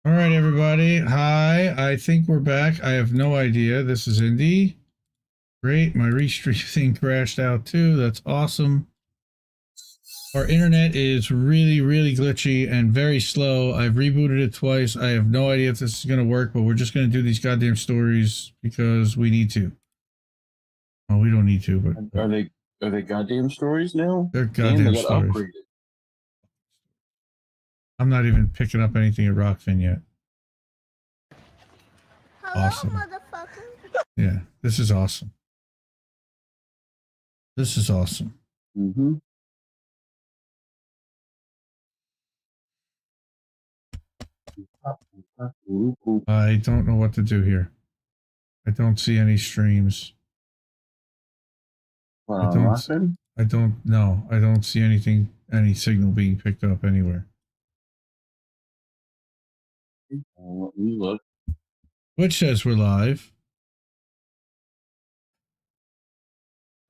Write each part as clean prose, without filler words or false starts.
All right, everybody. Hi. I think we're back. I have no idea. This is Indy. Great. My restream thing crashed out too. That's awesome. Our internet is really, really glitchy and very slow. I've rebooted it twice. I have no idea if this is going to work, but we're just going to do these goddamn stories because we need to. Well, we don't need to, but are they goddamn stories now? They're goddamn stories. Upgraded. I'm not even picking up anything at Rockfin yet. Hello, awesome. Motherfucker. Yeah, this is awesome. This is awesome. Mm-hmm. I don't know what to do here. I don't see any streams. I don't know. I don't see anything, any signal being picked up anywhere. Let me look. Which says we're live.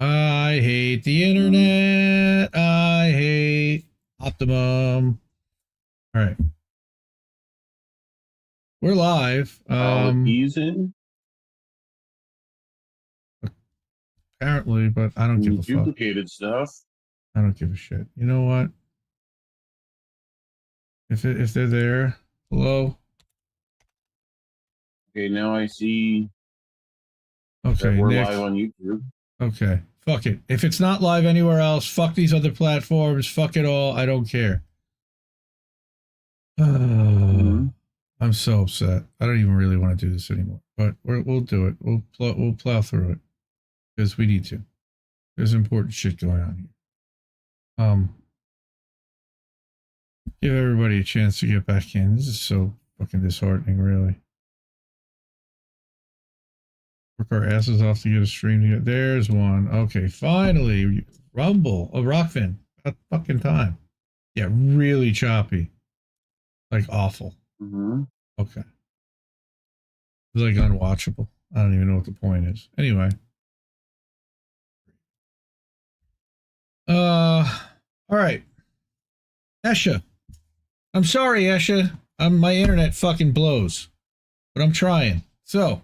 I hate the internet. I hate Optimum. All right. We're live. He's in. Apparently, but I don't give a fuck. Duplicated stuff. I don't give a shit. You know what? If they're there, hello. Okay, now I see. Okay, we're Nick. Live on YouTube. Okay, fuck it. If it's not live anywhere else, fuck these other platforms. Fuck it all. I don't care. I'm so upset. I don't even really want to do this anymore. But we'll do it. We'll plow through it because we need to. There's important shit going on here. Give everybody a chance to get back in. This is so fucking disheartening, really. Work our asses off to get a stream to get. There's one. Okay, finally. Rumble. Oh, Rockfin. About fucking time. Yeah, really choppy. Like awful. Mm-hmm. Okay. It's like unwatchable. I don't even know what the point is. Anyway. All right. Esha. I'm sorry, Esha. My internet fucking blows. But I'm trying. So.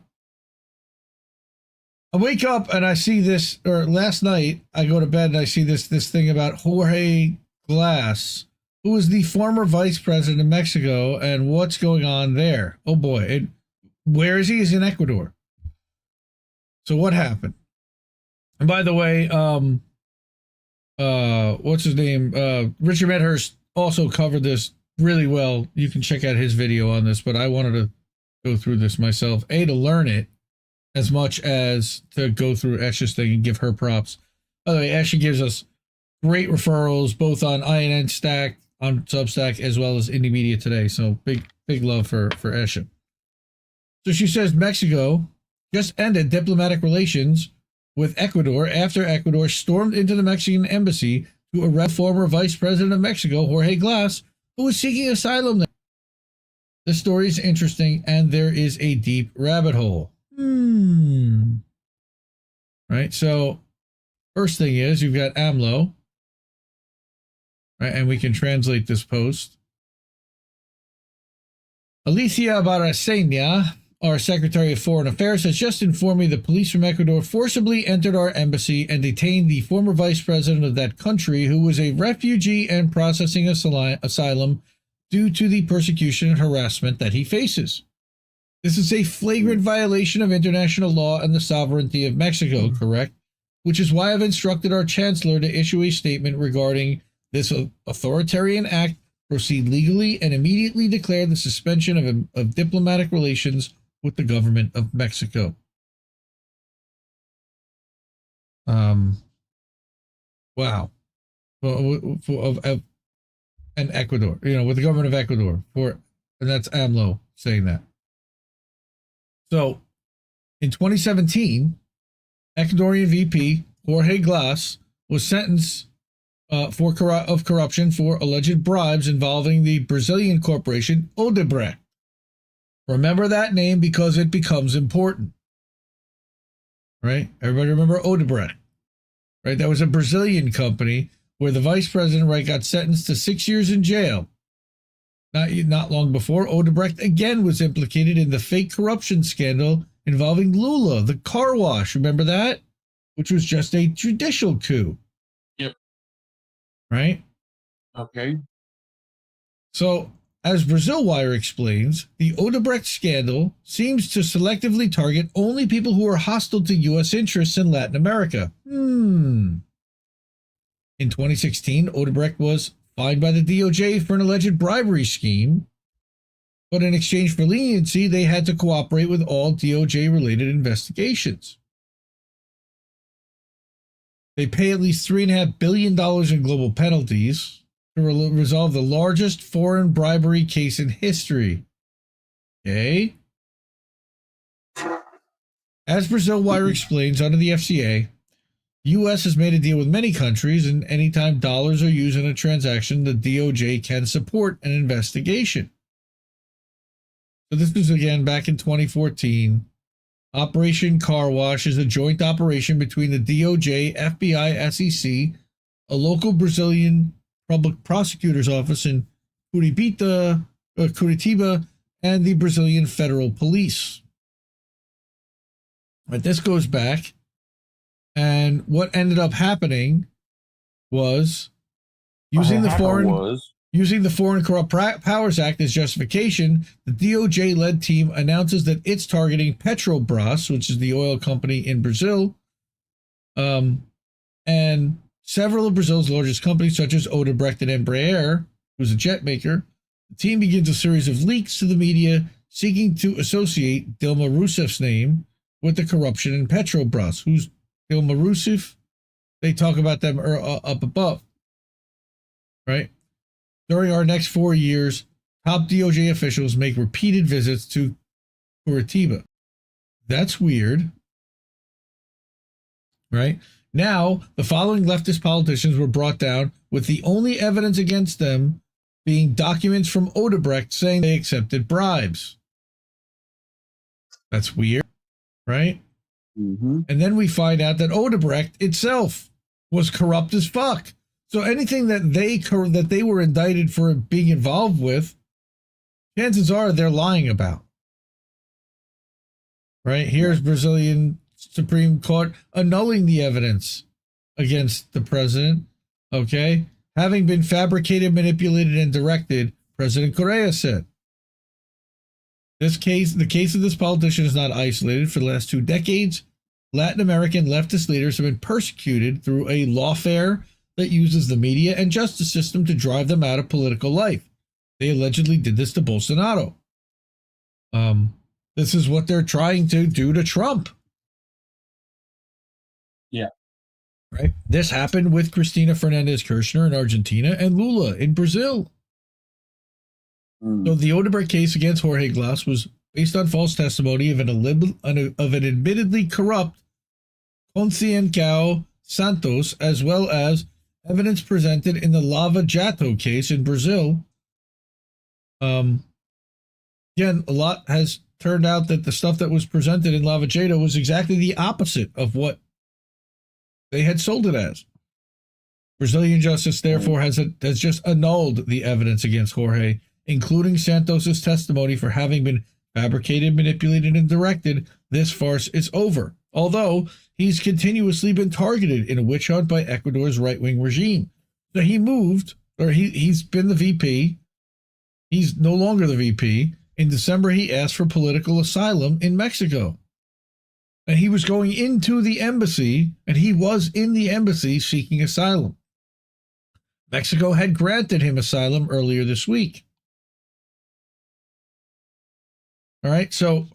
I wake up and I see this, or last night I go to bed and I see this thing about Jorge Glass, who is the former vice president of Mexico, and what's going on there. Oh boy, where is he? He's in Ecuador. So what happened? And by the way, what's his name? Richard Medhurst also covered this really well. You can check out his video on this, but I wanted to go through this myself, to learn it, as much as to go through Esha's thing and give her props. By the way, Esha gives us great referrals, both on INN Stack, on Substack, as well as Indie Media Today. So big love for Esha. So she says Mexico just ended diplomatic relations with Ecuador after Ecuador stormed into the Mexican embassy to arrest former vice president of Mexico, Jorge Glass, who was seeking asylum there. The story is interesting, and there is a deep rabbit hole. Right, so first thing is you've got AMLO, right, and we can translate this post. Alicia Baracena, our Secretary of Foreign Affairs, has just informed me the police from Ecuador forcibly entered our embassy and detained the former vice president of that country, who was a refugee and processing asylum due to the persecution and harassment that he faces. This is a flagrant violation of international law and the sovereignty of Mexico, correct? Which is why I've instructed our chancellor to issue a statement regarding this authoritarian act, proceed legally, and immediately declare the suspension of diplomatic relations with the government of Mexico. Wow. And Ecuador, with the government of Ecuador, and that's AMLO saying that. So, in 2017, Ecuadorian VP Jorge Glass was sentenced of corruption for alleged bribes involving the Brazilian corporation Odebrecht. Remember that name because it becomes important. Right? Everybody remember Odebrecht. Right? That was a Brazilian company where the vice president, right, got sentenced to 6 years in jail Not long before, Odebrecht again was implicated in the fake corruption scandal involving Lula, the car wash. Remember that? Which was just a judicial coup. Yep. Right? Okay. So, as Brazil-Wire explains, the Odebrecht scandal seems to selectively target only people who are hostile to U.S. interests in Latin America. In 2016, Odebrecht was fined by the DOJ for an alleged bribery scheme, but in exchange for leniency, they had to cooperate with all DOJ-related investigations. They pay at least $3.5 billion in global penalties to resolve the largest foreign bribery case in history. Okay? As Brazil-Wire explains under the FCA, U.S. has made a deal with many countries, and anytime dollars are used in a transaction, the DOJ can support an investigation. So this was again back in 2014. Operation Car Wash is a joint operation between the DOJ, FBI, SEC, a local Brazilian public prosecutor's office in Curitiba, and the Brazilian Federal Police. But this goes back. And what ended up happening was using the Foreign Corrupt Powers Act as justification, the DOJ-led team announces that it's targeting Petrobras, which is the oil company in Brazil, and several of Brazil's largest companies, such as Odebrecht and Embraer, who's a jet maker. The team begins a series of leaks to the media seeking to associate Dilma Rousseff's name with the corruption in Petrobras. Who's Dilma Rousseff? They talk about them up above, right? During our next 4 years, top DOJ officials make repeated visits to Curitiba. That's weird, right? Now, the following leftist politicians were brought down with the only evidence against them being documents from Odebrecht saying they accepted bribes. That's weird, right? Mm-hmm. And then we find out that Odebrecht itself was corrupt as fuck. So anything that they were indicted for being involved with, chances are they're lying about. Right? Here's Brazilian Supreme Court annulling the evidence against the president. Okay? Having been fabricated, manipulated, and directed, President Correa said. The case of this politician is not isolated. For the last 2 decades, Latin American leftist leaders have been persecuted through a lawfare that uses the media and justice system to drive them out of political life. They allegedly did this to Bolsonaro. This is what they're trying to do to Trump. Yeah. Right? This happened with Cristina Fernandez Kirchner in Argentina and Lula in Brazil. So the Odebrecht case against Jorge Glass was based on false testimony of an admittedly corrupt Conscienciao Santos, as well as evidence presented in the Lava Jato case in Brazil. Again, a lot has turned out that the stuff that was presented in Lava Jato was exactly the opposite of what they had sold it as. Brazilian justice, therefore, has just annulled the evidence against Jorge, including Santos's testimony for having been fabricated, manipulated, and directed. This farce is over, although he's continuously been targeted in a witch hunt by Ecuador's right-wing regime. So he moved, or he's been the VP. He's no longer the VP. In December, he asked for political asylum in Mexico. And he was going into the embassy, and he was in the embassy seeking asylum. Mexico had granted him asylum earlier this week. All right, so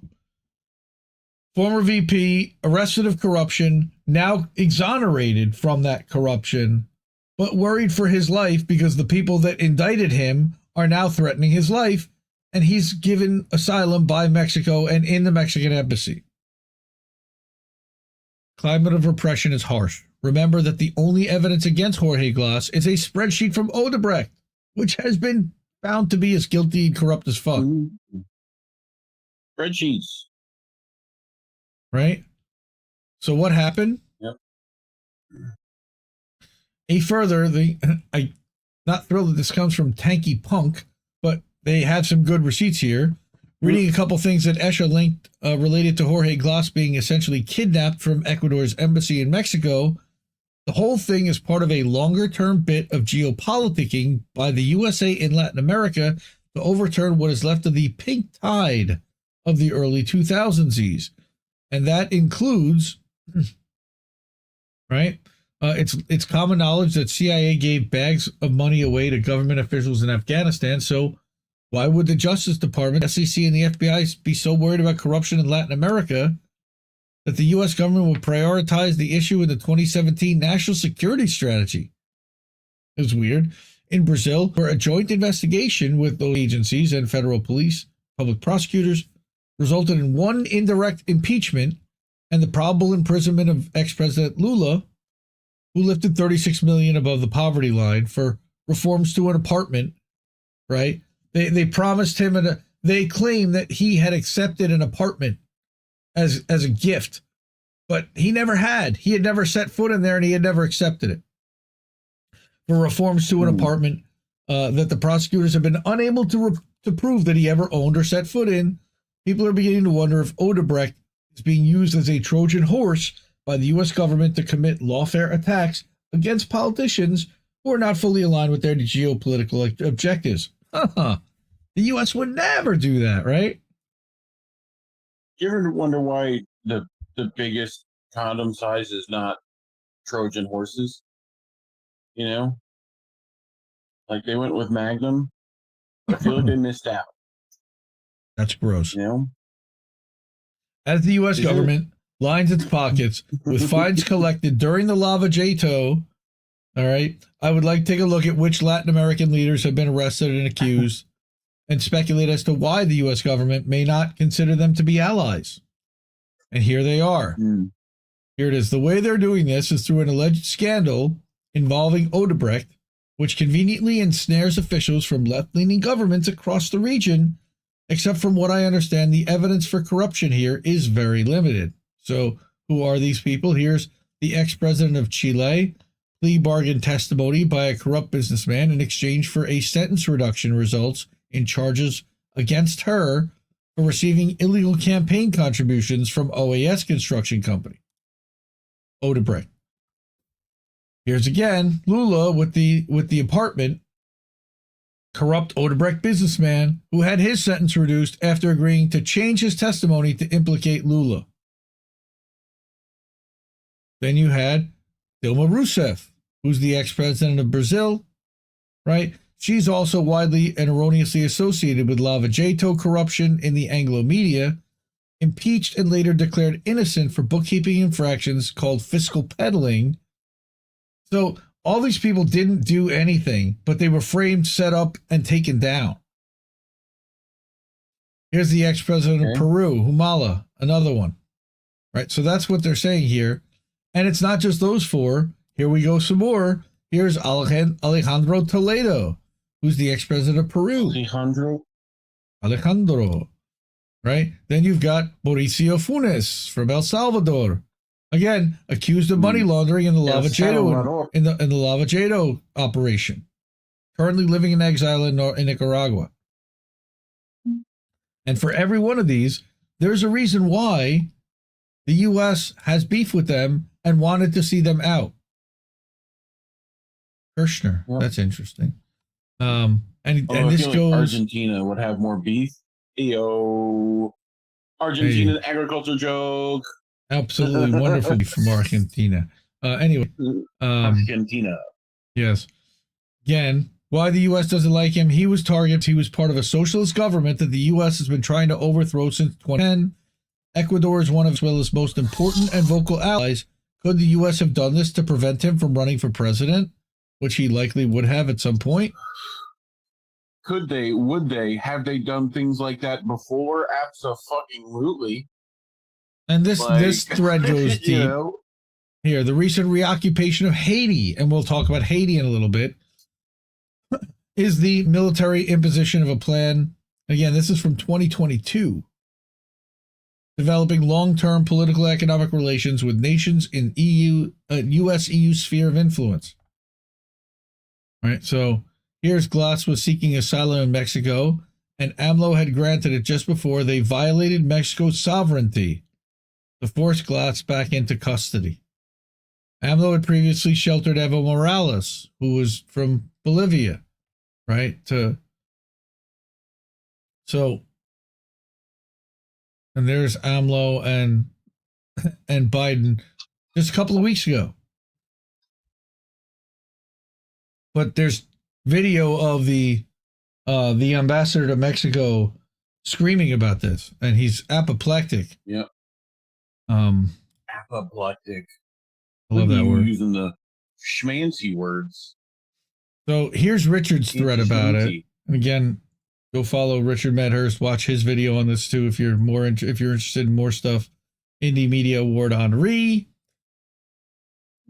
former VP arrested of corruption, now exonerated from that corruption, but worried for his life because the people that indicted him are now threatening his life, and he's given asylum by Mexico and in the Mexican embassy. Climate of repression is harsh. Remember that the only evidence against Jorge Glass is a spreadsheet from Odebrecht, which has been found to be as guilty and corrupt as fuck. Mm-hmm. Spreadsheets. Right? So what happened? Yep. I'm not thrilled that this comes from Tanky Punk, but they had some good receipts here. Reading a couple things that Esha linked related to Jorge Glass being essentially kidnapped from Ecuador's embassy in Mexico. The whole thing is part of a longer-term bit of geopoliticking by the USA in Latin America to overturn what is left of the pink tide of the early 2000s. And that includes, right? It's common knowledge that CIA gave bags of money away to government officials in Afghanistan. So why would the Justice Department, SEC, and the FBI be so worried about corruption in Latin America that the U.S. government will prioritize the issue in the 2017 National Security Strategy? It was weird. In Brazil, where a joint investigation with those agencies and federal police, public prosecutors, resulted in one indirect impeachment and the probable imprisonment of ex-President Lula, who lifted $36 million above the poverty line for reforms to an apartment, right? They promised him, they claim that he had accepted an apartment as a gift, but he never had. He had never set foot in there, and he had never accepted it. For reforms to an apartment that the prosecutors have been unable to prove that he ever owned or set foot in, people are beginning to wonder if Odebrecht is being used as a Trojan horse by the U.S. government to commit lawfare attacks against politicians who are not fully aligned with their geopolitical objectives. The U.S. would never do that, right? You ever wonder why the biggest condom size is not Trojan horses? You know? Like they went with Magnum. I feel like they missed out. That's gross. You know? As the U.S. government lines its pockets with fines collected during the Lava Jato, all right, I would like to take a look at which Latin American leaders have been arrested and accused and speculate as to why the U.S. government may not consider them to be allies. And here they are. Here it is. The way they're doing this is through an alleged scandal involving Odebrecht, which conveniently ensnares officials from left-leaning governments across the region, except from what I understand, the evidence for corruption here is very limited. So who are these people? Here's the ex-president of Chile, plea bargain testimony by a corrupt businessman in exchange for a sentence reduction results in charges against her for receiving illegal campaign contributions from OAS Construction Company. Odebrecht. Here's again Lula with the apartment. Corrupt Odebrecht businessman who had his sentence reduced after agreeing to change his testimony to implicate Lula. Then you had Dilma Rousseff, who's the ex-president of Brazil, right? She's also widely and erroneously associated with Lava Jato corruption in the Anglo media, impeached and later declared innocent for bookkeeping infractions called fiscal peddling. So all these people didn't do anything, but they were framed, set up, and taken down. Here's the ex-president of Peru, Humala, another one. Right, so that's what they're saying here. And it's not just those four. Here we go some more. Here's Alejandro Toledo, who's the ex-president of Peru. Alejandro. Right? Then you've got Mauricio Funes from El Salvador. Again, accused of money laundering in the Lava Jato in the Lava Jato operation. Currently living in exile in Nicaragua. And for every one of these, there's a reason why the U.S. has beef with them and wanted to see them out. Kirshner, that's interesting. And this goes. Like Argentina would have more beef. Argentina agriculture joke. Absolutely wonderful from Argentina. Anyway, Argentina. Yes. Again, why the U.S. doesn't like him? He was targeted. He was part of a socialist government that the U.S. has been trying to overthrow since 2010. Ecuador is one of Venezuela's most important and vocal allies. Could the U.S. have done this to prevent him from running for president, which he likely would have at some point? Could they? Would they? Have they done things like that before? Absolutely. And this thread goes deep. You know? Here, the recent reoccupation of Haiti, and we'll talk about Haiti in a little bit, is the military imposition of a plan. Again, this is from 2022. Developing long-term political economic relations with nations in U.S.-EU sphere of influence. All right, so here's Glass was seeking asylum in Mexico and AMLO had granted it just before they violated Mexico's sovereignty to force Glass back into custody. AMLO had previously sheltered Evo Morales, who was from Bolivia, right? And there's AMLO and Biden just a couple of weeks ago. But there's video of the ambassador to Mexico screaming about this, and he's apoplectic. Yep. Apoplectic. I love that word. Using the schmancy words. So here's Richard's thread about it. And again, go follow Richard Medhurst. Watch his video on this too if you're interested in more stuff. Indie Media Award Henri.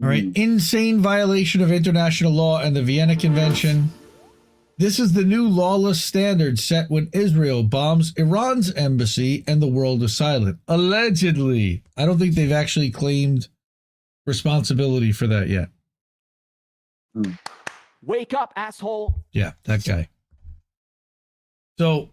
All right, insane violation of international law and the Vienna Convention. This is the new lawless standard set when Israel bombs Iran's embassy and the world is silent. Allegedly. I don't think they've actually claimed responsibility for that yet. Wake up, asshole. Yeah, that guy. So,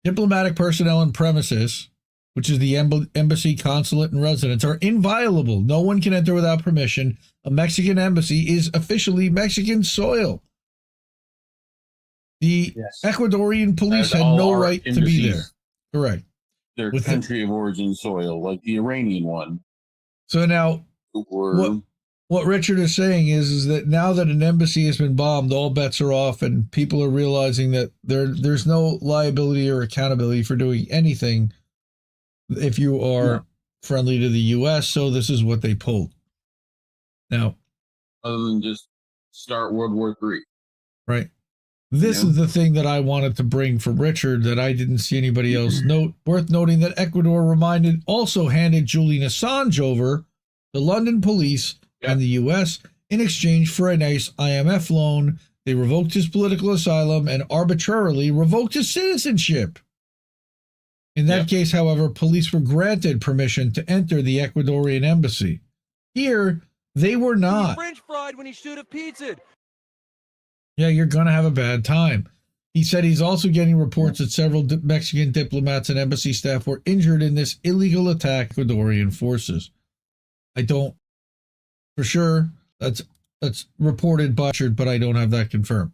diplomatic personnel and premises, which is the embassy, consulate, and residence, are inviolable. No one can enter without permission. A Mexican embassy is officially Mexican soil. The Ecuadorian police had no right to be there. Correct. Their country of origin soil, like the Iranian one. So now, what Richard is saying is that now that an embassy has been bombed, all bets are off, and people are realizing that there's no liability or accountability for doing anything if you are friendly to the U.S., so this is what they pulled. Now, other than just start World War III. Right. This is the thing that I wanted to bring for Richard that I didn't see anybody else note. Worth noting that Ecuador also handed Julian Assange over to London police and the U.S. in exchange for a nice IMF loan. They revoked his political asylum and arbitrarily revoked his citizenship. In that case, however, police were granted permission to enter the Ecuadorian embassy. Here, they were not. French fried when he should have pizzaed. Yeah, you're going to have a bad time. He said he's also getting reports that several Mexican diplomats and embassy staff were injured in this illegal attack by Ecuadorian forces. I don't, for sure, that's reported by Richard, but I don't have that confirmed.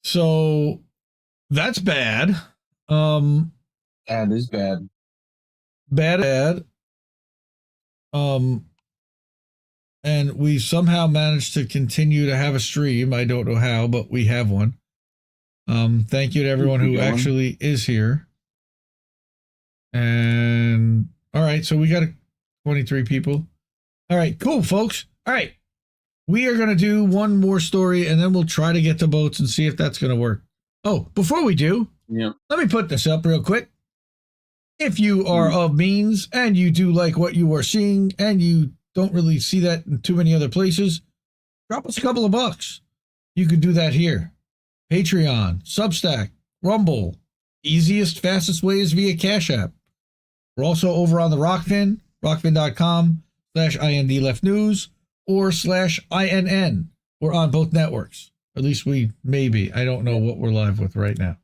So, that's bad. That is bad. Bad. And we somehow managed to continue to have a stream. I don't know how, but we have one. Thank you to everyone who actually is here. And all right, so we got 23 people. All right, cool, folks. All right, we are going to do one more story, and then we'll try to get to boats and see if that's going to work. Oh, before we do, let me put this up real quick. If you are of means and you do like what you are seeing and you don't really see that in too many other places, drop us a couple of bucks. You can do that here. Patreon, Substack, Rumble. Easiest, fastest way is via Cash App. We're also over on the Rockfin, rockfin.com/INDLeftNews or /INN. We're on both networks. At least we may be. I don't know what we're live with right now.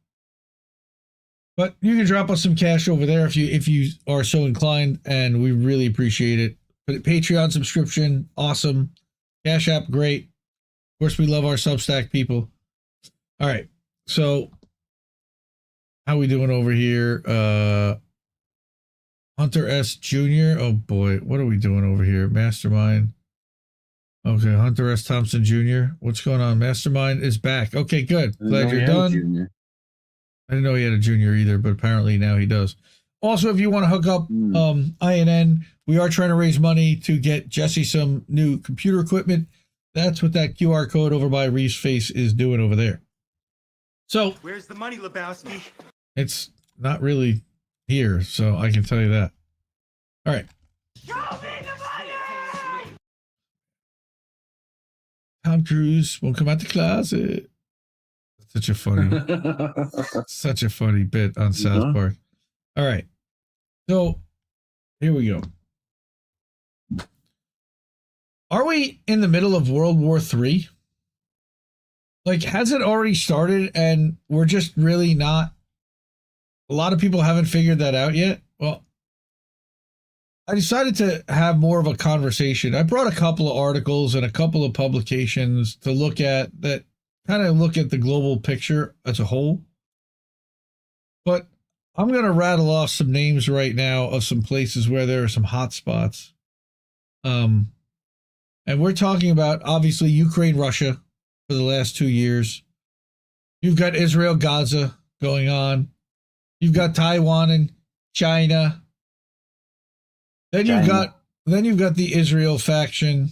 But you can drop us some cash over there if you are so inclined, and we really appreciate it. But Patreon subscription, awesome. Cash App, great. Of course, we love our Substack people. All right, so how we doing over here? Hunter S. Jr. Oh boy, what are we doing over here? Mastermind. Okay, Hunter S. Thompson Jr. What's going on? Mastermind is back. Okay, good. Glad you're done. I didn't know he had a junior either, but apparently now he does. Also, if you want to hook up INN, we are trying to raise money to get Jesse some new computer equipment. That's what that QR code over by Reese's face is doing over there. So, where's the money, Lebowski? It's not really here, so I can tell you that. All right. Show me the money! Tom Cruise won't come out the closet. Such a funny bit on South Park. All right. So here we go. Are we in the middle of World War III? like, has it already started and we're just really not, a lot of people haven't figured that out yet? Well, I decided to have more of a conversation. I brought a couple of articles and a couple of publications to look at that kind of look at the global picture as a whole. But I'm going to rattle off some names right now of some places where there are some hot spots. And we're talking about, obviously, Ukraine, Russia for the last 2 years. You've got Israel-Gaza going on. You've got Taiwan and China. Then you've got the Israel faction,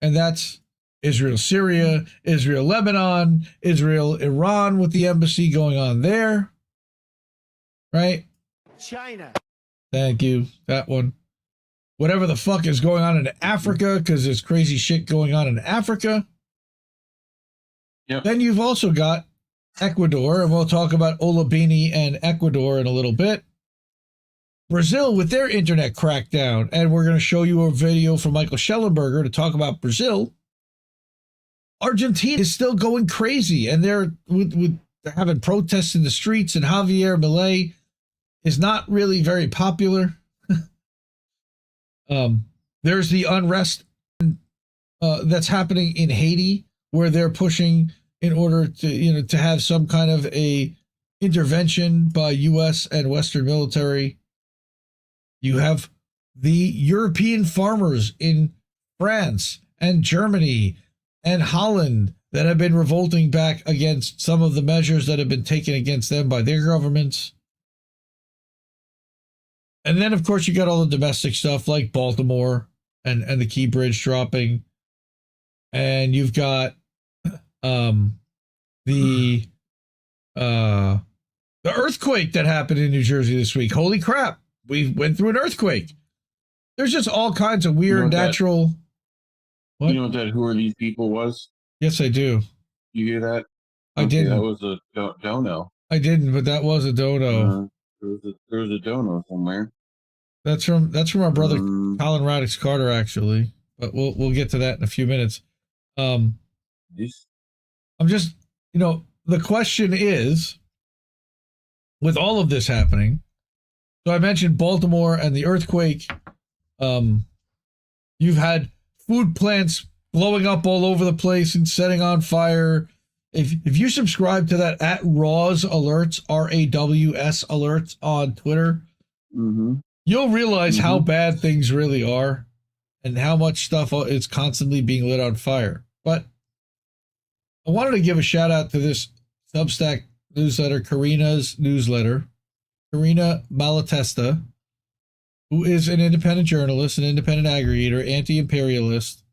and that's Israel-Syria, Israel-Lebanon, Israel-Iran with the embassy going on there. Right? China. Thank you. That one. Whatever the fuck is going on in Africa, because there's crazy shit going on in Africa. Yep. Then you've also got Ecuador, and we'll talk about Olabini and Ecuador in a little bit. Brazil with their internet crackdown, and we're going to show you a video from Michael Schellenberger to talk about Brazil. Argentina is still going crazy, and they're having protests in the streets, and Javier Milei is not really very popular. There's the unrest that's happening in Haiti, where they're pushing in order to, to have some kind of a intervention by U.S. and Western military. You have the European farmers in France and Germany and Holland that have been revolting back against some of the measures that have been taken against them by their governments. And then, of course, you got all the domestic stuff like Baltimore and the Key Bridge dropping. And you've got the earthquake that happened in New Jersey this week. Holy crap. We went through an earthquake. There's just all kinds of weird natural... You know what that "Who Are These People" was? Yes, I do. You hear that? I didn't. That was a dono. I didn't, but that was a dono. There was a dono somewhere. That's from our brother Colin Radix Carter, actually. But we'll get to that in a few minutes. I'm just, the question is, with all of this happening, so I mentioned Baltimore and the earthquake. You've had food plants blowing up all over the place and setting on fire. If you subscribe to that at Raws Alerts, RAWS Alerts on Twitter, you'll realize how bad things really are and how much stuff is constantly being lit on fire. But I wanted to give a shout out to this Substack newsletter, Carina's newsletter, Carina Malatesta, who is an independent journalist, an independent aggregator, anti-imperialist,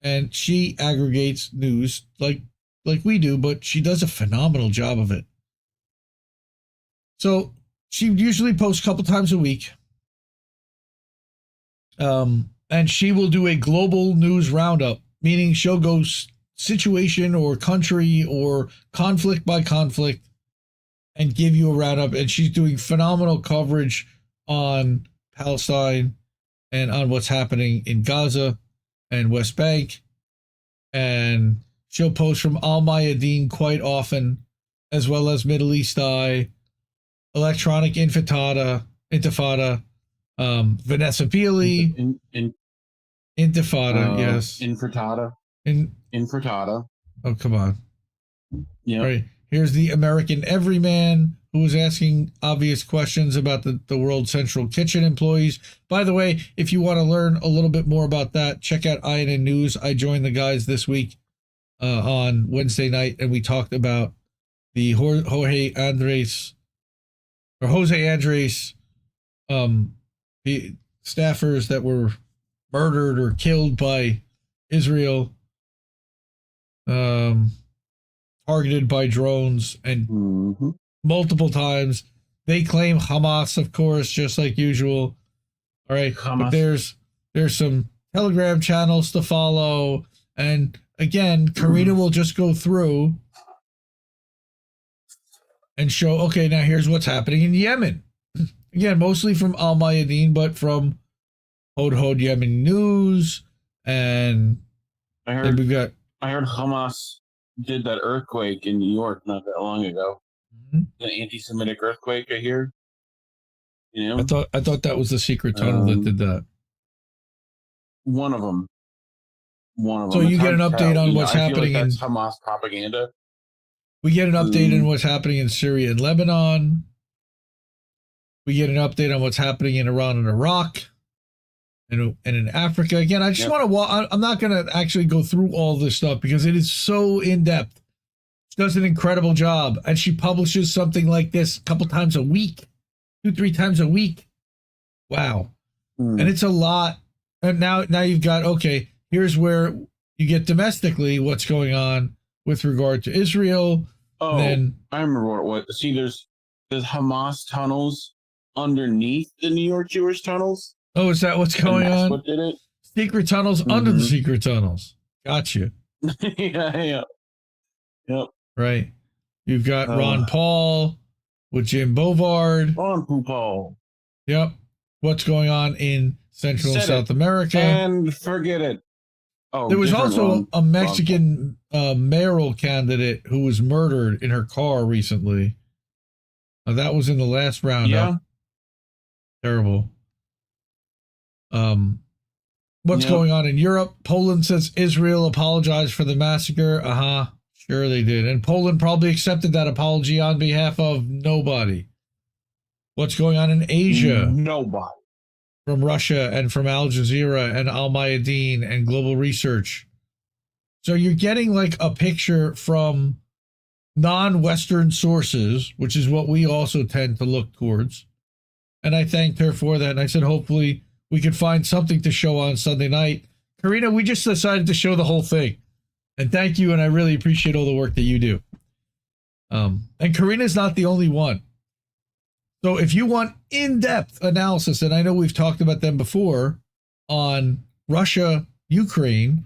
and she aggregates news like we do, but she does a phenomenal job of it. So she usually posts a couple times a week, and she will do a global news roundup, meaning she'll go situation or country or conflict by conflict and give you a roundup. And she's doing phenomenal coverage on Palestine and on what's happening in Gaza and West Bank. And she'll post from Al Mayadeen quite often, as well as Middle East Eye, Electronic Intifada, Vanessa Beeley, Intifada, yes. Infratada. Oh, come on. Yeah. Right. Here's the American Everyman, who was asking obvious questions about the World Central Kitchen employees. By the way, if you want to learn a little bit more about that, check out INN News. I joined the guys this week on Wednesday night, and we talked about the Jose Andres, the staffers that were murdered or killed by Israel, targeted by drones, and multiple times. They claim Hamas, of course, just like usual. All right, Hamas. But there's some Telegram channels to follow, and again, Carina will just go through and show, okay, now here's what's happening in Yemen. Again, mostly from Al Mayadeen, but from Hod Yemen News, and I heard Hamas did that earthquake in New York not that long ago. Mhm. An anti-Semitic earthquake, I hear. You know, I thought that was the secret tunnel that did that. one of them. So It's you get hard an to update tell. on You know, what's I feel happening like in. that's Hamas propaganda. We get an update on what's happening in Syria and Lebanon. We get an update on what's happening in Iran and Iraq, and in Africa. Again, I just want to. I'm not going to actually go through all this stuff because it is so in depth. She does an incredible job, and she publishes something like this a couple times a week, 2-3 times a week. Wow, and it's a lot. And now you've got okay. Here's where you get domestically what's going on with regard to Israel. Oh, then I remember what. See, there's Hamas tunnels underneath the New York Jewish tunnels. Oh, is that what's going on? What did it? Secret tunnels under the secret tunnels. Gotcha. Yeah. Yep. Right. You've got Ron Paul with Jim Bovard. Ron Paul. Yep. What's going on in Central and South America? And forget it. Oh, there was also a Mexican mayoral candidate who was murdered in her car recently. That was in the last Roundup. Yeah. Terrible. What's going on in Europe? Poland says Israel apologized for the massacre. Sure they did. And Poland probably accepted that apology on behalf of nobody. What's going on in Asia? Nobody. From Russia and from Al Jazeera and Al Mayadeen and Global Research. So you're getting like a picture from non-Western sources, which is what we also tend to look towards. And I thanked her for that. And I said, hopefully we could find something to show on Sunday night. Carina, we just decided to show the whole thing. And thank you. And I really appreciate all the work that you do. And Carina's not the only one. So if you want in-depth analysis, and I know we've talked about them before on Russia, Ukraine,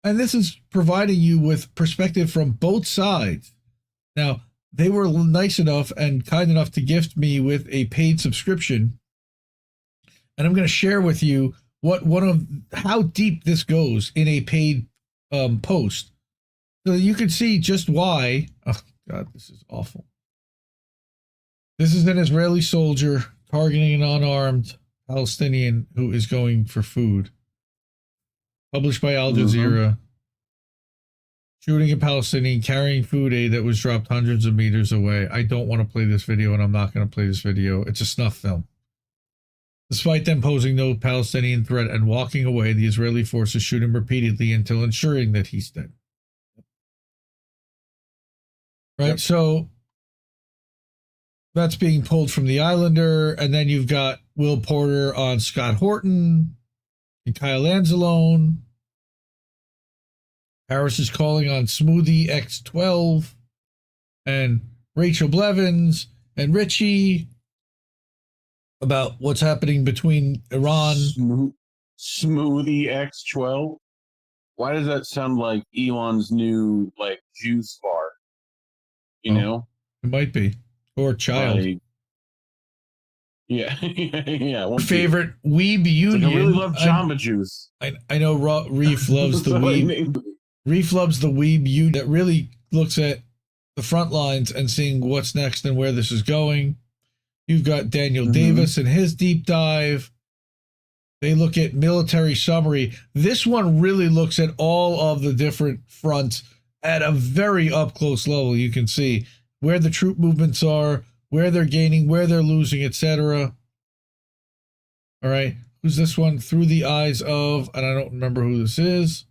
and this is providing you with perspective from both sides. Now, they were nice enough and kind enough to gift me with a paid subscription. And I'm going to share with you how deep this goes in a paid post. So that you can see just why. Oh, God, this is awful. This is an Israeli soldier targeting an unarmed Palestinian who is going for food. Published by Al Jazeera. Shooting a Palestinian carrying food aid that was dropped hundreds of meters away. I don't want to play this video, and I'm not going to play this video. It's a snuff film. Despite them posing no Palestinian threat and walking away, the Israeli forces shoot him repeatedly until ensuring that he's dead. Right, so that's being pulled from the Islander, and then you've got Will Porter on Scott Horton and Kyle Anzalone. Harris is calling on Smoothie X12 and Rachel Blevins and Richie about what's happening between Iran. Smoothie X12? Why does that sound like Elon's new juice bar? You know? It might be. Or child. Yeah. Yeah. Favorite Weeb Union. I really love Jamba Juice. I know Reef loves the Weeb. Reef loves the Weeb Union that really looks at the front lines and seeing what's next and where this is going. You've got Daniel Davis and his deep dive. They look at military summary. This one really looks at all of the different fronts at a very up-close level. You can see where the troop movements are, where they're gaining, where they're losing, etc. All right. Who's this one? Through the eyes of, and I don't remember who this is.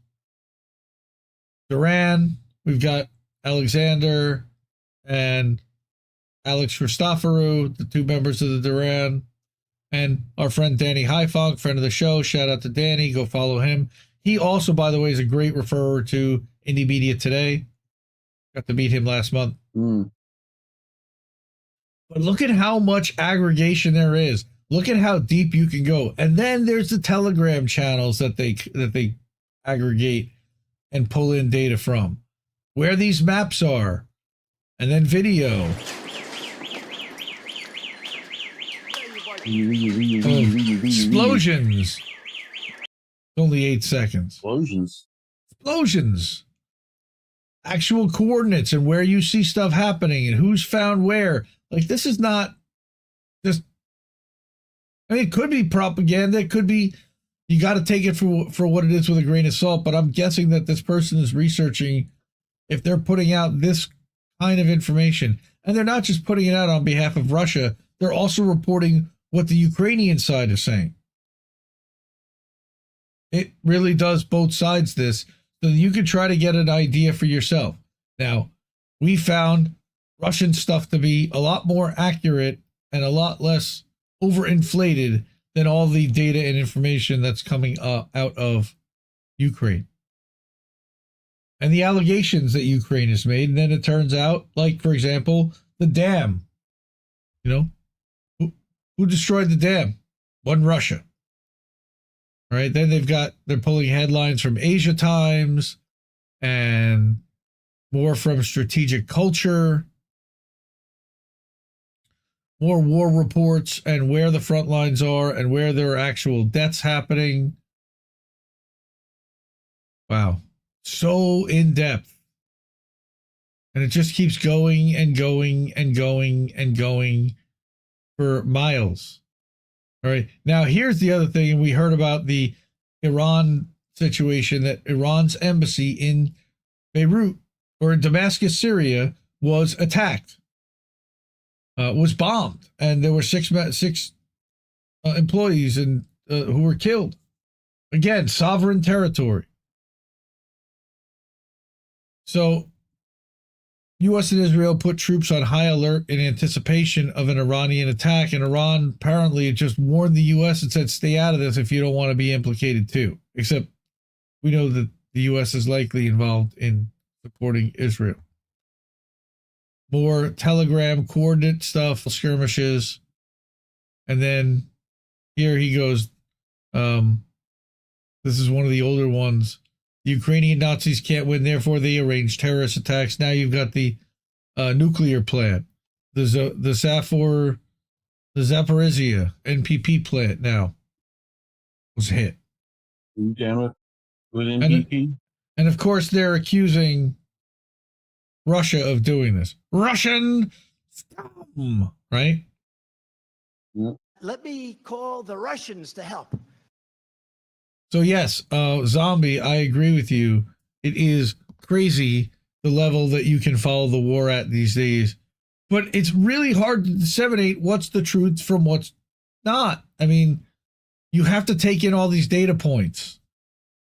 Duran. We've got Alexander and Alex Christoforou, the two members of the Duran. And our friend Danny Highfog, friend of the show. Shout out to Danny. Go follow him. He also, by the way, is a great referrer to Indie Media Today. Got to meet him last month. But look at how much aggregation there is. Look at how deep you can go. And then there's the Telegram channels that they aggregate and pull in data from. Where these maps are. And then video. Explosions. Only 8 seconds. Explosions. actual coordinates and where you see stuff happening and who's found where. Like, this is not just, I mean, it could be propaganda. It could be, you got to take it for what it is with a grain of salt. But I'm guessing that this person is researching if they're putting out this kind of information. And they're not just putting it out on behalf of Russia. They're also reporting what the Ukrainian side is saying. It really does both sides this, so that you can try to get an idea for yourself. Now, we found Russian stuff to be a lot more accurate and a lot less overinflated than all the data and information that's coming out of Ukraine. And the allegations that Ukraine has made, and then it turns out, like, for example, the dam. You know, who destroyed the dam? Wasn't Russia. All right, then they're pulling headlines from Asia Times and more from Strategic Culture, more war reports and where the front lines are and where there are actual deaths happening. Wow. So in depth. And it just keeps going and going and going and going for miles. All right. Now, here's the other thing. And we heard about the Iran situation, that Iran's embassy in Beirut or in Damascus, Syria, was attacked, was bombed. And there were six employees and who were killed. Again, sovereign territory. So U.S. and Israel put troops on high alert in anticipation of an Iranian attack, and Iran apparently just warned the U.S. and said, stay out of this if you don't want to be implicated too. Except we know that the U.S. is likely involved in supporting Israel. More Telegram coordinate stuff, skirmishes. And then here he goes. This is one of the older ones. The Ukrainian Nazis can't win, therefore they arrange terrorist attacks. Now you've got the nuclear plant, the Zaporizhia NPP plant now was hit. Damn it. With NPP? And of course they're accusing Russia of doing this. Russian scum, right? Yep. Let me call the Russians to help. So yes, Zombie, I agree with you. It is crazy the level that you can follow the war at these days. But it's really hard to disseminate what's the truth from what's not. I mean, you have to take in all these data points.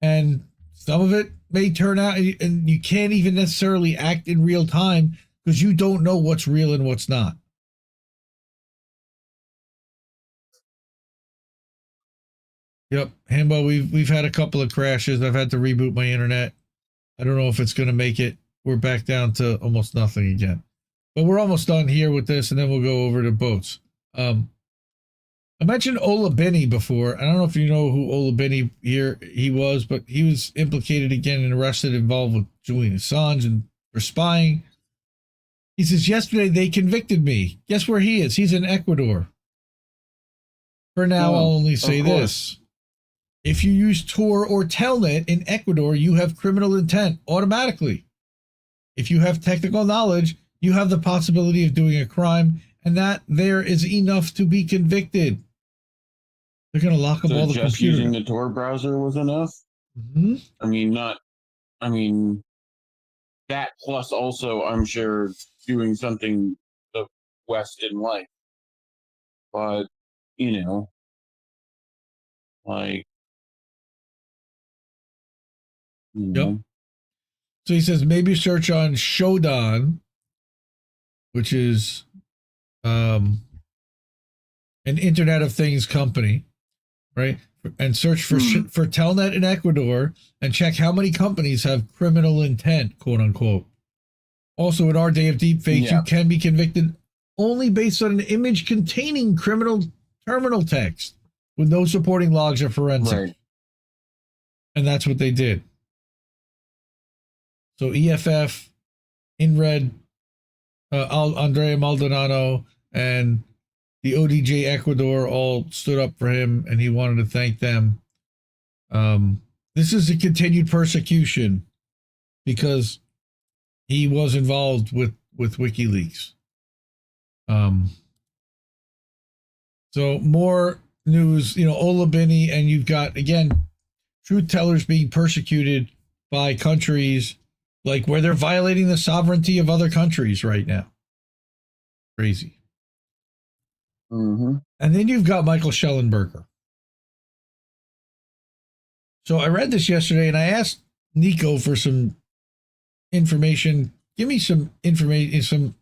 And some of it may turn out, and you can't even necessarily act in real time because you don't know what's real and what's not. Yep, Hambo, we've had a couple of crashes. I've had to reboot my internet. I don't know if it's going to make it. We're back down to almost nothing again. But we're almost done here with this, and then we'll go over to boats. I mentioned Ola Binney before. I don't know if you know who Ola Binney he was, but he was implicated again and arrested, involved with Julian Assange and for spying. He says, yesterday they convicted me. Guess where he is? He's in Ecuador. For now, I'll only say this. If you use Tor or Telnet in Ecuador, you have criminal intent automatically. If you have technical knowledge, you have the possibility of doing a crime, and that there is enough to be convicted. They're going to lock up all the just computers. Using the Tor browser was enough? Mm-hmm. That plus also, I'm sure, doing something the West didn't like. But, you know, like, Yep. So he says maybe search on Shodan, which is an Internet of Things company, right? And search for Telnet in Ecuador and check how many companies have criminal intent, quote unquote. Also, in our day of deepfakes, you can be convicted only based on an image containing criminal terminal text with no supporting logs or forensic. Right. And that's what they did. So EFF, INRED, Andrea Maldonado, and the ODJ Ecuador all stood up for him, and he wanted to thank them. This is a continued persecution because he was involved with WikiLeaks. So more news, Olabini, and you've got, again, truth tellers being persecuted by countries like where they're violating the sovereignty of other countries right now. Crazy. Mm-hmm. And then you've got Michael Schellenberger. So I read this yesterday and I asked Nico for some information. Give me some information,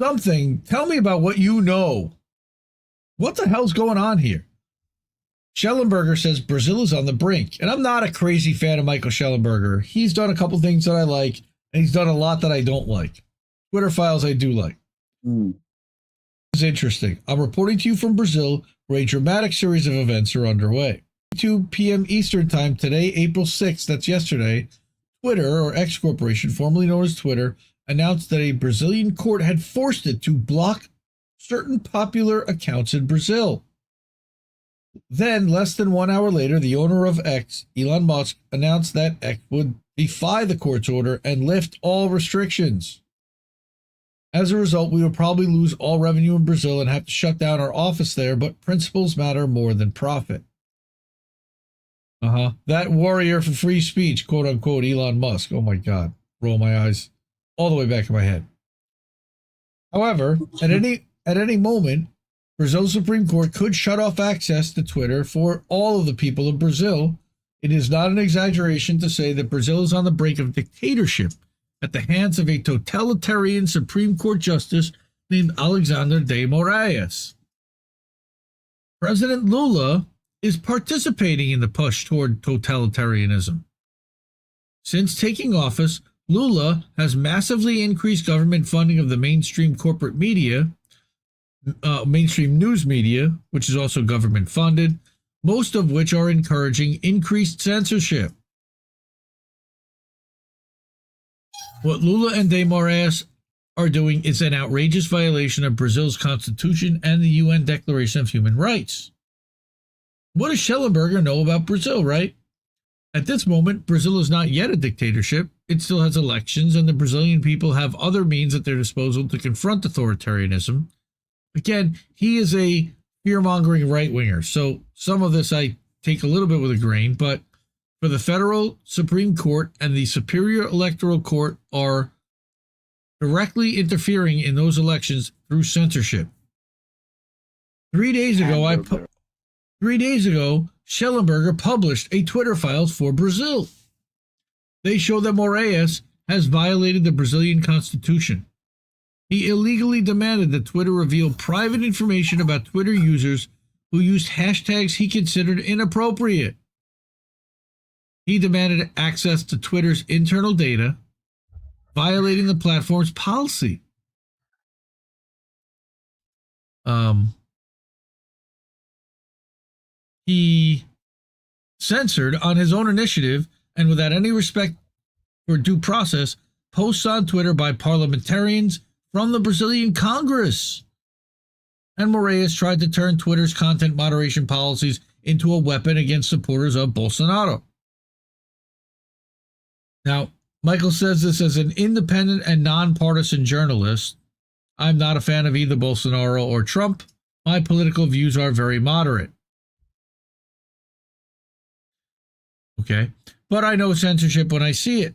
something. Tell me about what you know. What the hell's going on here? Schellenberger says Brazil is on the brink. And I'm not a crazy fan of Michael Schellenberger. He's done a couple things that I like, and he's done a lot that I don't like. Twitter files I do like. It's interesting. I'm reporting to you from Brazil, where a dramatic series of events are underway. 2 p.m. Eastern Time today, April 6th, that's yesterday, Twitter, or X Corporation, formerly known as Twitter, announced that a Brazilian court had forced it to block certain popular accounts in Brazil. Then, less than 1 hour later, the owner of X, Elon Musk, announced that X would defy the court's order and lift all restrictions. As a result, we would probably lose all revenue in Brazil and have to shut down our office there, but principles matter more than profit. That warrior for free speech, quote unquote, Elon Musk. Oh my God. Roll my eyes all the way back in my head. However, at any moment, Brazil's Supreme Court could shut off access to Twitter for all of the people of Brazil. It is not an exaggeration to say that Brazil is on the brink of dictatorship at the hands of a totalitarian Supreme Court justice named Alexandre de Moraes. President Lula is participating in the push toward totalitarianism. Since taking office, Lula has massively increased government funding of the mainstream corporate media, mainstream news media, which is also government funded, most of which are encouraging increased censorship. What Lula and de Moraes are doing is an outrageous violation of Brazil's constitution and the UN Declaration of Human Rights. What does Schellenberger know about Brazil, right? At this moment, Brazil is not yet a dictatorship. It still has elections, and the Brazilian people have other means at their disposal to confront authoritarianism. Again, he is a fear-mongering right-winger, so some of this I take a little bit with a grain, but for the federal Supreme Court and the Superior Electoral Court are directly interfering in those elections through censorship. 3 days ago, Schellenberger published a Twitter files for Brazil. They show that Moraes has violated the Brazilian constitution. He illegally demanded that Twitter reveal private information about Twitter users who used hashtags he considered inappropriate. He demanded access to Twitter's internal data, violating the platform's policy. He censored on his own initiative and without any respect for due process posts on Twitter by parliamentarians from the Brazilian Congress. And Moraes tried to turn Twitter's content moderation policies into a weapon against supporters of Bolsonaro. Now, Michael says this as an independent and nonpartisan journalist. I'm not a fan of either Bolsonaro or Trump. My political views are very moderate. Okay, but I know censorship when I see it.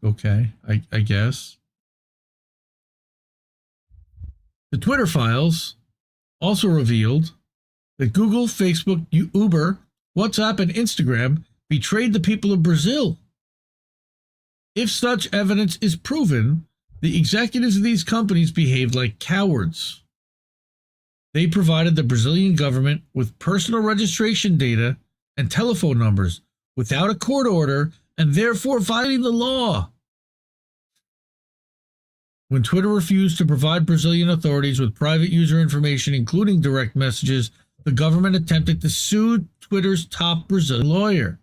Okay, I guess. The Twitter files also revealed that Google, Facebook, Uber, WhatsApp, and Instagram betrayed the people of Brazil. If such evidence is proven, the executives of these companies behaved like cowards. They provided the Brazilian government with personal registration data and telephone numbers without a court order and therefore violating the law. When Twitter refused to provide Brazilian authorities with private user information, including direct messages, the government attempted to sue Twitter's top Brazilian lawyer.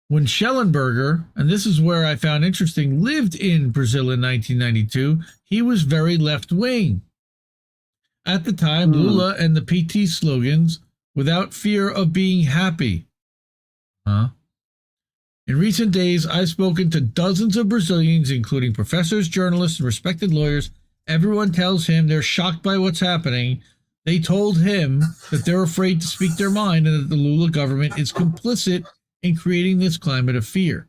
When Schellenberger, and this is where I found interesting, lived in Brazil in 1992, he was very left-wing. At the time, Lula and the PT slogans without fear of being happy. Huh? In recent days, I've spoken to dozens of Brazilians, including professors, journalists, and respected lawyers. Everyone tells him they're shocked by what's happening. They told him that they're afraid to speak their mind and that the Lula government is complicit in creating this climate of fear.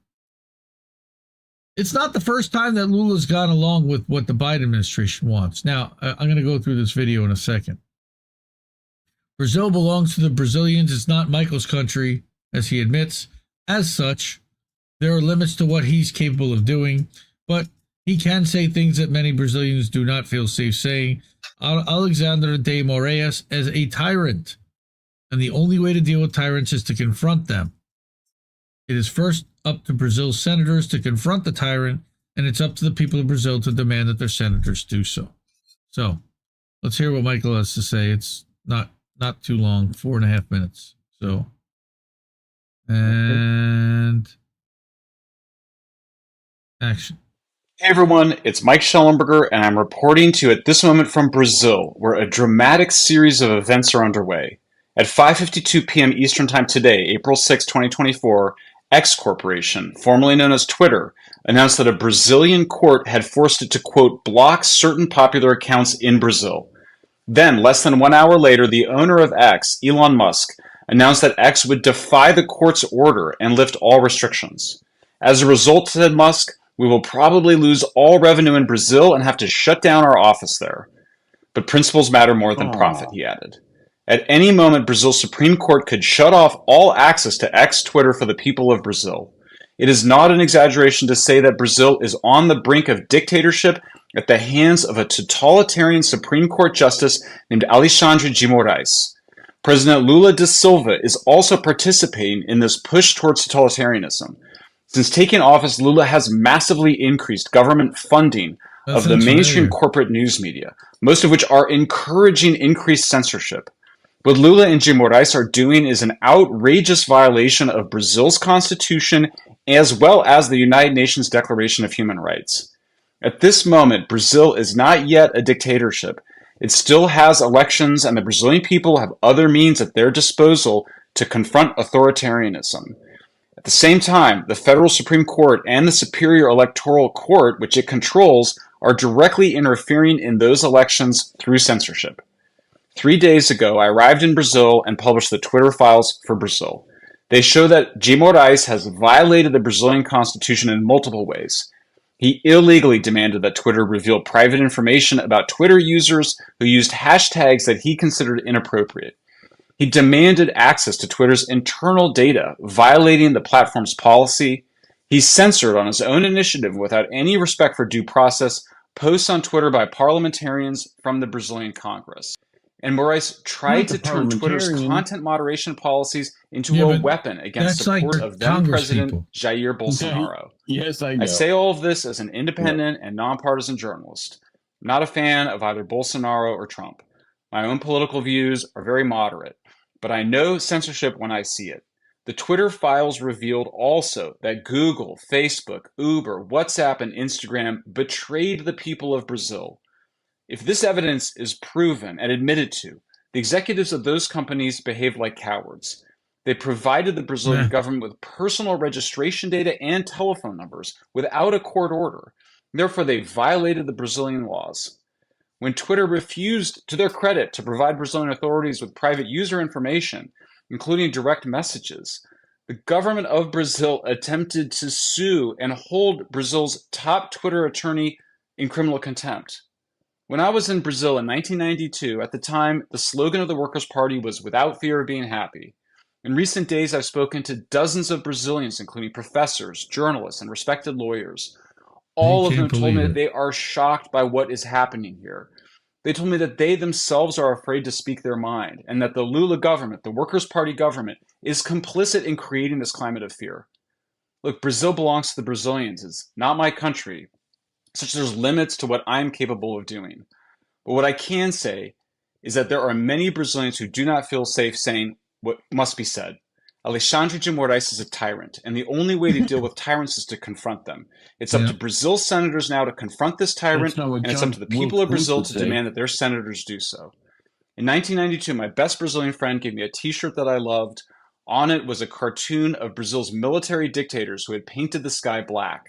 It's not the first time that Lula's gone along with what the Biden administration wants. Now, I'm going to go through this video in a second. Brazil belongs to the Brazilians. It's not Michael's country, as he admits. As such, there are limits to what he's capable of doing, but he can say things that many Brazilians do not feel safe saying. Alexandre de Moraes as a tyrant, and the only way to deal with tyrants is to confront them. It is first up to Brazil's senators to confront the tyrant, and it's up to the people of Brazil to demand that their senators do so. So, let's hear what Michael has to say. It's not too long, 4.5 minutes. So, and action. Hey everyone, it's Mike Schellenberger, and I'm reporting to you at this moment from Brazil, where a dramatic series of events are underway. At 5:52 p.m. Eastern Time today, April 6, 2024, X Corporation, formerly known as Twitter, announced that a Brazilian court had forced it to, quote, block certain popular accounts in Brazil. Then, less than 1 hour later, the owner of X, Elon Musk, announced that X would defy the court's order and lift all restrictions. As a result, said Musk, we will probably lose all revenue in Brazil and have to shut down our office there. But principles matter more than profit, he added. At any moment, Brazil's Supreme Court could shut off all access to X Twitter for the people of Brazil. It is not an exaggeration to say that Brazil is on the brink of dictatorship at the hands of a totalitarian Supreme Court justice named Alexandre de Moraes. President Lula da Silva is also participating in this push towards totalitarianism. Since taking office, Lula has massively increased government funding of the mainstream corporate news media, most of which are encouraging increased censorship. What Lula and de Moraes are doing is an outrageous violation of Brazil's constitution as well as the United Nations Declaration of Human Rights. At this moment, Brazil is not yet a dictatorship. It still has elections, and the Brazilian people have other means at their disposal to confront authoritarianism. At the same time, the Federal Supreme Court and the Superior Electoral Court, which it controls, are directly interfering in those elections through censorship. 3 days ago, I arrived in Brazil and published the Twitter files for Brazil. They show that de Moraes has violated the Brazilian constitution in multiple ways. He illegally demanded that Twitter reveal private information about Twitter users who used hashtags that he considered inappropriate. He demanded access to Twitter's internal data, violating the platform's policy. He censored on his own initiative, without any respect for due process, posts on Twitter by parliamentarians from the Brazilian Congress. And Moraes tried to turn Twitter's content moderation policies into a weapon against support of then-President Jair Bolsonaro. Yes, I know. I say all of this as an independent and nonpartisan journalist. I'm not a fan of either Bolsonaro or Trump. My own political views are very moderate, but I know censorship when I see it. The Twitter files revealed also that Google, Facebook, Uber, WhatsApp, and Instagram betrayed the people of Brazil. If this evidence is proven and admitted to, the executives of those companies behaved like cowards. They provided the Brazilian government with personal registration data and telephone numbers without a court order. Therefore, they violated the Brazilian laws. When Twitter refused, to their credit, to provide Brazilian authorities with private user information, including direct messages, the government of Brazil attempted to sue and hold Brazil's top Twitter attorney in criminal contempt. When I was in Brazil in 1992, at the time, the slogan of the Workers' Party was "without fear of being happy." In recent days, I've spoken to dozens of Brazilians, including professors, journalists, and respected lawyers. All of them told me that they are shocked by what is happening here. They told me that they themselves are afraid to speak their mind, and that the Lula government, the Workers' Party government, is complicit in creating this climate of fear. Look, Brazil belongs to the Brazilians. It's not my country, such there's limits to what I'm capable of doing. But what I can say is that there are many Brazilians who do not feel safe saying what must be said. Alexandre de Moraes is a tyrant, and the only way to deal with tyrants is to confront them. It's up to Brazil's senators now to confront this tyrant, and it's up to the people of Brazil to demand that their senators do so. In 1992, my best Brazilian friend gave me a t-shirt that I loved. On it was a cartoon of Brazil's military dictators who had painted the sky black.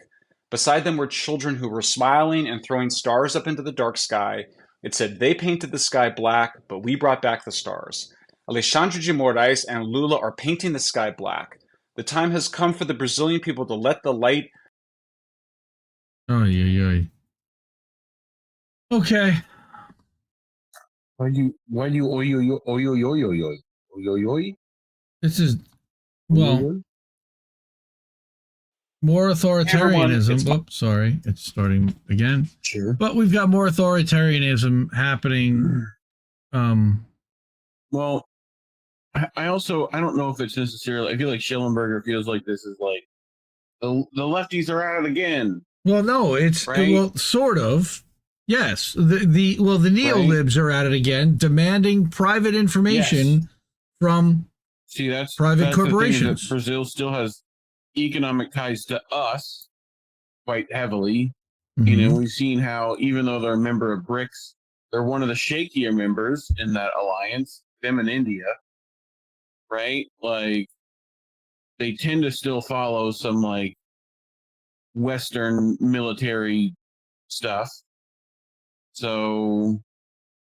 Beside them were children who were smiling and throwing stars up into the dark sky. It said, "They painted the sky black, but we brought back the stars." Alexandre de Moraes and Lula are painting the sky black. The time has come for the Brazilian people to let the light... Oh, yeah. Okay. Why do you oi? This is, well, more authoritarianism. Oops, sorry. It's starting again. Sure. But we've got more authoritarianism happening. Well, I don't know if it's necessarily, I feel like Schellenberger feels like this is like the lefties are at it again. Well, no, it's right? Well, sort of. Yes. The neolibs are at it again, demanding private information from private corporations. That Brazil still has economic ties to us quite heavily. Mm-hmm. You know, we've seen how even though they're a member of BRICS, they're one of the shakier members in that alliance, them and India. Right? Like, they tend to still follow some, like, Western military stuff. So,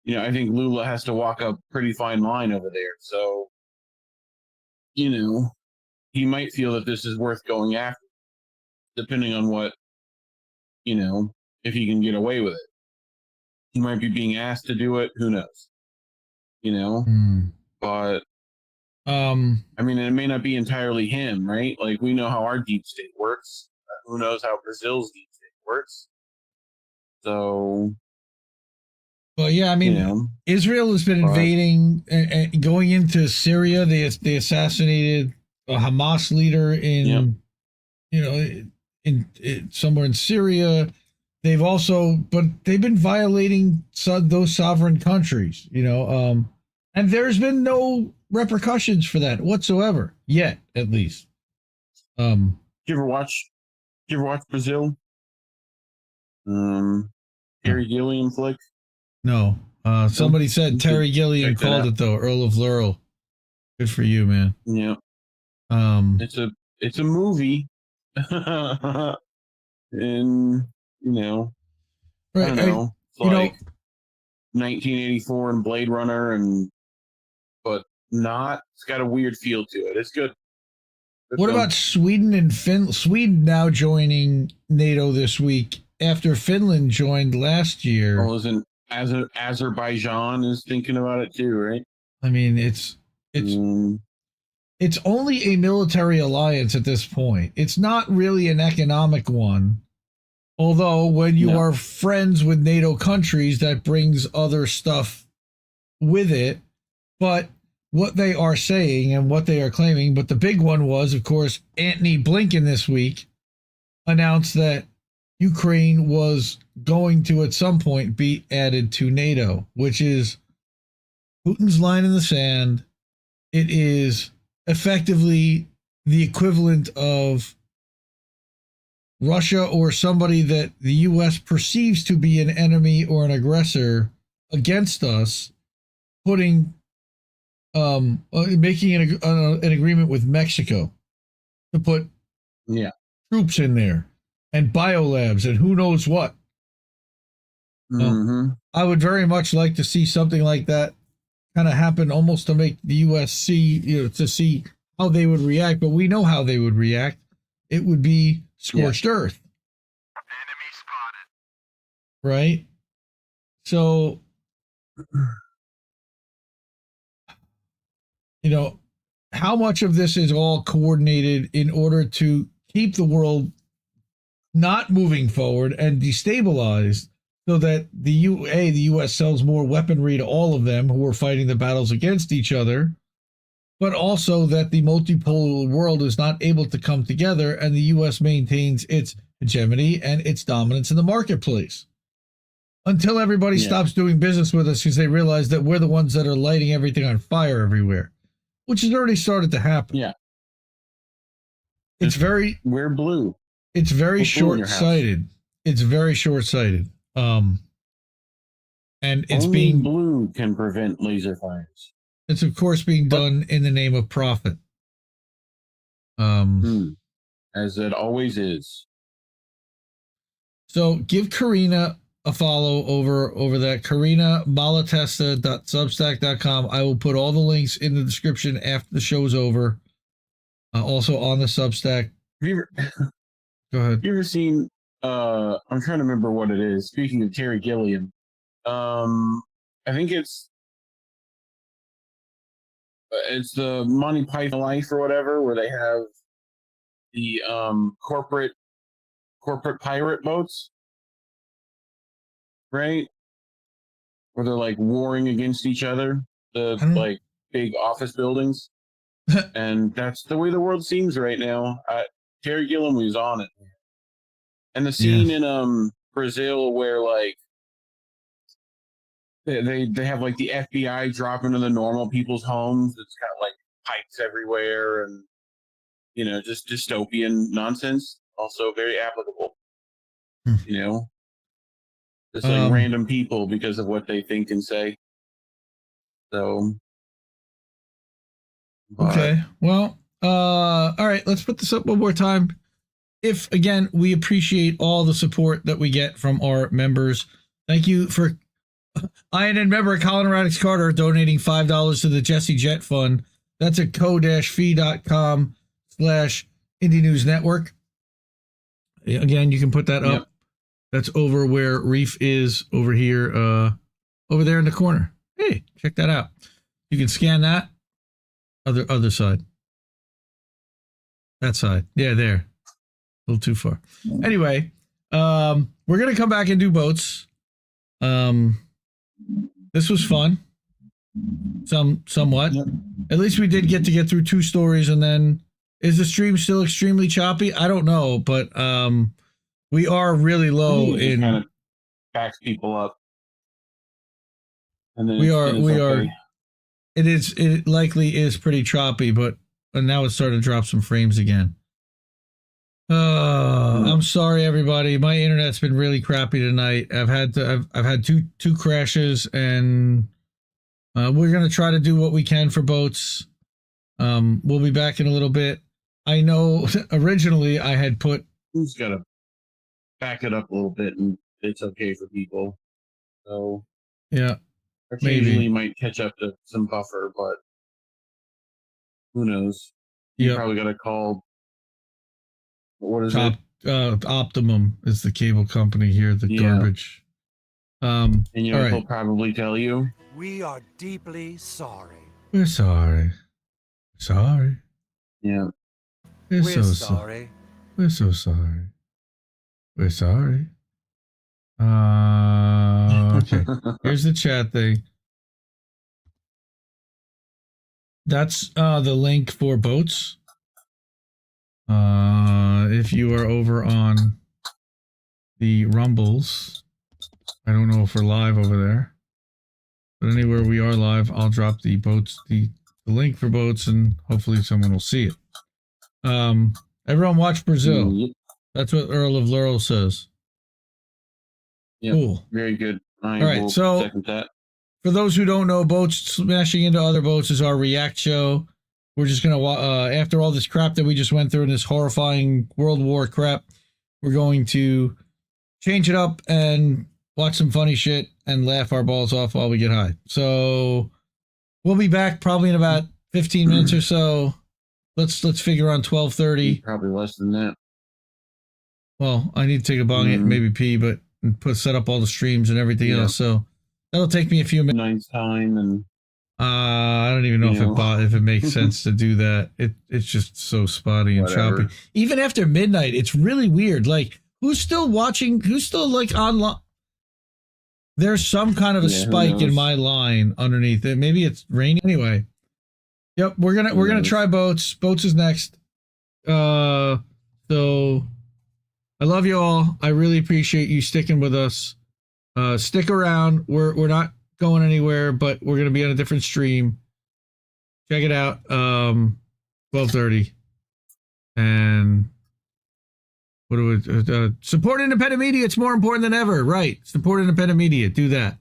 you know, I think Lula has to walk a pretty fine line over there. So, you know, he might feel that this is worth going after, depending on what, you know, if he can get away with it. He might be being asked to do it. Who knows? You know? But I mean, it may not be entirely him, right? Like, we know how our deep state works. Who knows how Brazil's deep state works? So, well, yeah, I mean, you know, Israel has been invading, going into Syria. They assassinated a Hamas leader in, you know, in somewhere in Syria. They've been violating those sovereign countries, you know, and there's been no repercussions for that whatsoever yet, at least. Did you ever watch Brazil? Terry Gilliam flick? No. Somebody said Terry Gilliam called it though. Earl of Laurel. Good for you, man. Yeah. It's a movie. And you know, right, I don't know. It's like 1984 and Blade Runner, but not. It's got a weird feel to it. It's good. What about Sweden and Finland? Sweden now joining NATO this week after Finland joined last year. Well, isn't Azerbaijan is thinking about it too, right? I mean, it's only a military alliance at this point. It's not really an economic one. Although when you are friends with NATO countries, that brings other stuff with it. But what they are saying and what they are claiming, but the big one was, of course, Antony Blinken this week announced that Ukraine was going to at some point be added to NATO, which is Putin's line in the sand. It is effectively the equivalent of Russia or somebody that the U.S. perceives to be an enemy or an aggressor against us, making an agreement with Mexico to put troops in there and biolabs and who knows what. I would very much like to see something like that kind of happen, almost to make the U.S. see, to see how they would react. But we know how they would react. It would be scorched earth. Enemy spotted. Right? So, you know, how much of this is all coordinated in order to keep the world not moving forward and destabilized, so that the U.S. sells more weaponry to all of them who are fighting the battles against each other, but also that the multipolar world is not able to come together and the U.S. maintains its hegemony and its dominance in the marketplace until everybody stops doing business with us because they realize that we're the ones that are lighting everything on fire everywhere, which has already started to happen. Yeah. We're blue. It's very short-sighted. It's very short-sighted. And it's Only being blue can prevent laser fires. it's of course being done in the name of profit. As it always is. So give Carina a follow over that carina.malatesta.substack.com. I will put all the links in the description after the show's over. Also on the Substack. Have you ever seen I'm trying to remember what it is. Speaking of Terry Gilliam, I think it's the Monty Python Life or whatever, where they have the corporate pirate boats, right? Where they're like warring against each other, the like big office buildings, and that's the way the world seems right now. Terry Gilliam was on it, and the scene in Brazil where like they have like the FBI drop into the normal people's homes. It's got like pipes everywhere, and just dystopian nonsense. Also very applicable. Just like random people because of what they think and say. So. Okay. Well, all right, let's put this up one more time. If again, we appreciate all the support that we get from our members. Thank you for INN member Colin Radix Carter donating $5 to the Jesse Jet Fund. That's at co-fi.com/Indie News Network. Again, you can put that up. That's over where Reef is over here, over there in the corner. Hey, check that out. You can scan that. Other side. That side. Yeah, there. A little too far. Anyway, we're gonna come back and do boats. This was fun. Somewhat. At least we did get through 2 stories, and then is the stream still extremely choppy? I don't know, but we are really low in kind of backs people up. And then we are. It likely is pretty choppy, but now it's starting to drop some frames again. I'm sorry, everybody. My internet's been really crappy tonight. I've had two crashes, and we're gonna try to do what we can for boats. We'll be back in a little bit. I know originally I had put. Who's gotta back it up a little bit, and it's okay for people. So yeah, occasionally might catch up to some buffer, but who knows? You probably got to call. What is it? Optimum is the cable company here. The garbage. And they'll probably tell you. We are deeply sorry. We're sorry. Sorry. Yeah. We're so sorry. We're so sorry. We're sorry. Okay. Here's the chat thing. That's the link for boats. If you are over on the Rumbles, I don't know if we're live over there, but anywhere we are live, I'll drop the boats, the link for boats, and hopefully someone will see it. Everyone watch Brazil. Yep. That's what Earl of Laurel says. Yeah, cool. Very good. All right, so second that. For those who don't know, boats smashing into other boats is our react show. We're just gonna after all this crap that we just went through in this horrifying World War crap, we're going to change it up and watch some funny shit and laugh our balls off while we get high. So we'll be back probably in about 15 minutes or so. Let's figure on 12:30. Probably less than that. Well, I need to take a bong and maybe pee, but set up all the streams and everything else. So that'll take me a few minutes. Time and I don't even know if it makes sense to do that. It's just so spotty and choppy. Even after midnight, it's really weird. Like, who's still watching? Who's still like online? There's some kind of a spike in my line underneath it. Maybe it's raining. Anyway, yep, we're gonna try boats. Boats is next. So I love you all. I really appreciate you sticking with us. Stick around. We're not going anywhere, but we're gonna be on a different stream. Check it out. 12:30. And what do we support independent media? It's more important than ever, right? Support independent media. Do that.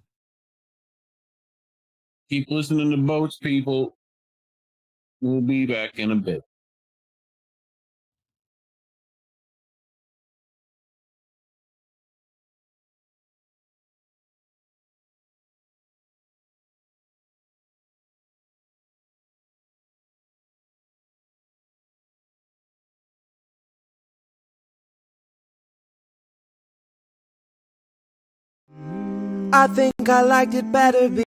Keep listening to Boats, people. We'll be back in a bit. I think I liked it better.